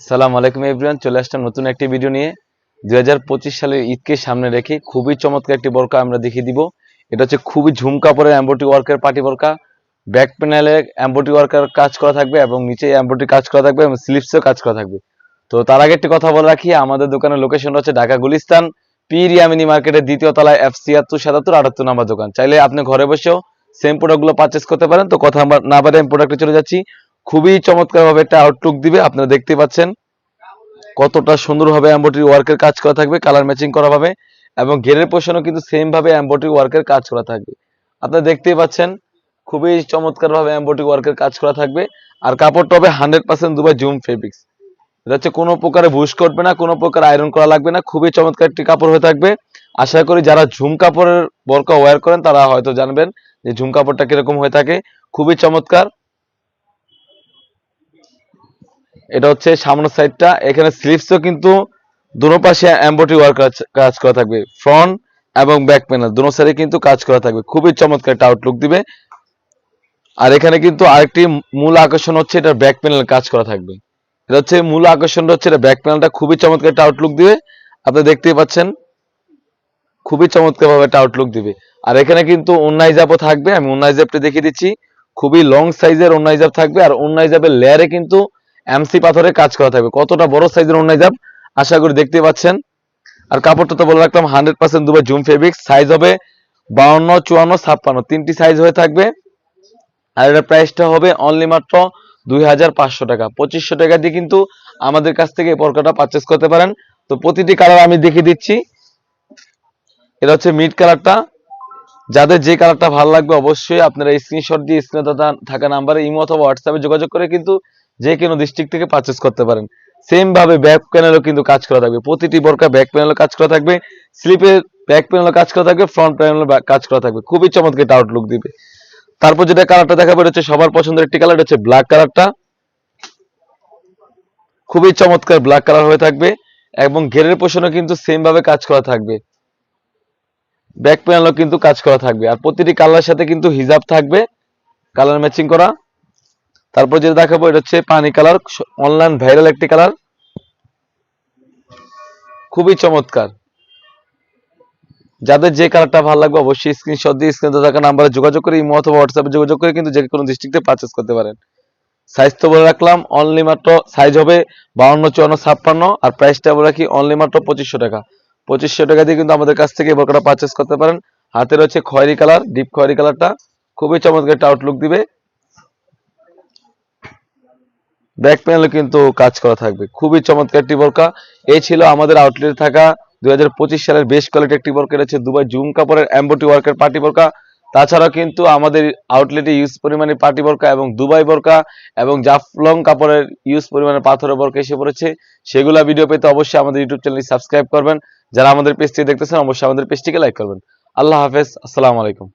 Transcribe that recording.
আসসালামু আলাইকুম এভরিওয়ান, চলে আসলাম নতুন একটি ভিডিও নিয়ে। 2025 সালের ঈদকে সামনে রেখে খুবই চমৎকার একটি বোরকা আমরা দেখিয়ে দিব। এটা হচ্ছে খুবই ঝুম কাপড়ের এমব্রয়ডারি ওয়ার্কের পার্টি বোরকা। ব্যাক প্যানেলে এমব্রয়ডারি ওয়ার্কের কাজ করা থাকবে এবং নিচে এমব্রয়ডারি কাজ করা থাকবে এবং স্লিভসেও কাজ করা থাকবে। তো তার আগে একটি কথা বলে রাখি, আমাদের দোকানের লোকেশন হচ্ছে ঢাকা গুলিস্তান পীর ইয়ামিনী মার্কেটের দ্বিতীয় তলায় F76 77 78 নাম্বার দোকান। চাইলে আপনি ঘরে বসেও সেম প্রোডাক্টগুলো পারচেস করতে পারেন। তো কথা না বাড়িয়ে আমি প্রোডাক্টে চলে যাচ্ছি। খুবই চমৎকার ভাবে একটা আউটলুক দিবে, আপনারা দেখতে পাচ্ছেন কতটা সুন্দরভাবে এমব্রয়ডারি ওয়ার্কের কাজ করা থাকবে, কালার ম্যাচিং করা হবে এবং ঘেরের পোর্শনও কিন্তু সেম ভাবে এমব্রয়ডারি ওয়ার্কের কাজ করা থাকবে। আপনারা দেখতেই পাচ্ছেন খুবই চমৎকার ভাবে এমব্রয়ডারি ওয়ার্কের কাজ করা থাকবে। আর কাপড়টা হবে 100% দুবাই জুম ফেব্রিক্স। এটা হচ্ছে কোনো প্রকারে বুশ করবে না, কোনো প্রকার আয়রন করা লাগবে না, খুবই চমৎকার একটি কাপড় হয়ে থাকবে। আশা করি যারা ঝুম কাপড়ের বোরকা ওয়্যার করেন তারা হয়তো জানবেন যে ঝুম কাপড়টা কিরকম হয়ে থাকে। খুবই চমৎকার। এটা হচ্ছে সামনের সাইডটা, এখানে স্লিভসও কিন্তু দুনো পাশে এমব্রয়ডারি ওয়ার্ক কাজ করা থাকবে, ফ্রন্ট এবং ব্যাক প্যানেল দুনো সাইডে কিন্তু কাজ করা থাকবে। খুবই চমৎকার একটা আউটলুক দিবে। আর এখানে কিন্তু আরেকটি মূল আকর্ষণ হচ্ছে এটা ব্যাক প্যানেল কাজ করা থাকবে। এটা হচ্ছে মূল আকর্ষণটা হচ্ছে এটা ব্যাক প্যানেলটা খুবই চমৎকার একটা আউটলুক দিবে। আপনি দেখতেই পাচ্ছেন খুবই চমৎকার ভাবে একটা আউটলুক দিবে। আর এখানে কিন্তু ওন্না হিজাবও থাকবে, আমি ওন্না হিজাবটি দেখিয়ে দিচ্ছি। খুবই লং সাইজের ওন্না হিজাব থাকবে আর ওন্না হিজাবের লেয়ারে কিন্তু এমসি পাথরের কাজ করা থাকবে। কতটা বড় সাইজের ওন্না হিজাব আশা করি দেখতে পাচ্ছেন। আর কাপড়টা তো বলে রাখলাম 100% দুবাই জুম ফেব্রিক্স। সাইজ হবে 52, 54, 56 তিনটি সাইজ হয়ে থাকবে। আর এটার প্রাইসটা হবে অনলি মাত্র 2500 টাকা। 2500 টাকা দিয়ে কিন্তু আমাদের কাছ থেকে এই বোরকাটা পারচেস করতে পারেন। তো প্রতিটি কালার আমি দেখিয়ে দিচ্ছি। এটা হচ্ছে মিড কালারটা। যাদের যে কালারটা ভালো লাগবে অবশ্যই আপনারা স্ক্রিনশট দিয়ে স্ক্রিনে থাকা নাম্বারে ইমো অথবা হোয়াটসঅ্যাপে যোগাযোগ করে কিন্তু যে কোনো ডিস্ট্রিক্ট থেকে পারচেস করতে পারেন। সেম ভাবে ব্যাক প্যানেলও কিন্তু কাজ করা থাকবে, প্রতিটি বোরকা ব্যাক প্যানেলও কাজ করা থাকবে, স্লিপের ব্যাক প্যানেলও কাজ করা থাকবে, ফ্রন্ট প্যানেলও কাজ করা থাকবে। খুবই চমৎকার একটা আউটলুক দিবে। তারপর যেটা কালারটা দেখাবো এটা হচ্ছে সবার পছন্দের একটি কালার, হচ্ছে ব্ল্যাক কালারটা। খুবই চমৎকার ব্ল্যাক কালার হয়ে থাকবে এবং ঘেরের পোর্শনও কিন্তু সেম ভাবে কাজ করা থাকবে, ব্যাক প্যানেলও কিন্তু কাজ করা থাকবে। আর প্রতিটি কালারের সাথে কিন্তু হিজাব থাকবে, কালার ম্যাচিং করা। তারপর যেটা দেখাবো এটা হচ্ছে পানি কালার, অনলাইন ভাইরাল একটি কালার, খুবই চমৎকার। যাদের যে কালারটা ভালো লাগবে অবশ্যই স্ক্রিনশট দিয়ে স্ক্রিনে থাকা নাম্বারে যোগাযোগ করে ইমো অথবা হোয়াটসঅ্যাপে যোগাযোগ করে কিন্তু যে কোনো ডিস্ট্রিক্টে পারচেস করতে পারেন। সাইজ তো বলে রাখলাম অনলি মাত্র সাইজ হবে 52, 54, 56 আর প্রাইসটা বলে রাখি অনলি মাত্র 2500 টাকা। 2500 টাকা দিয়ে কিন্তু আমাদের কাছ থেকে এই বোরকাটা পারচেস করতে পারেন। হাতের হচ্ছে খয়েরি কালার, ডিপ খয়েরি কালারটা খুবই চমৎকার একটা আউটলুক দিবে। ব্যাক প্যানেলে কিন্তু কাজ করা থাকবে, খুবই চমৎকার একটি বোরকা। এই ছিল আমাদের আউটলেটে থাকা 2025 সালের বেস্ট কোয়ালিটি একটি বোরকা। রয়েছে দুবাই জুম কাপড়ের এমব্রয়ডারি ওয়ার্কের পার্টি বোরকা। তাছাড়া কিন্তু আমাদের আউটলেটে ইউজ পরিমাণে পার্টি বোরকা এবং দুবাই বোরকা এবং জাফলং কাপড়ের ইউজ পরিমাণে পাথরের বোরকা এসে পড়েছে। সেগুলা ভিডিও পেতে অবশ্যই আমাদের ইউটিউব চ্যানেলটি সাবস্ক্রাইব করবেন। যারা আমাদের পেজটি দেখতেছেন অবশ্যই আমাদের পেজটিকে লাইক করবেন। আল্লাহ হাফেজ, আসসালামু আলাইকুম।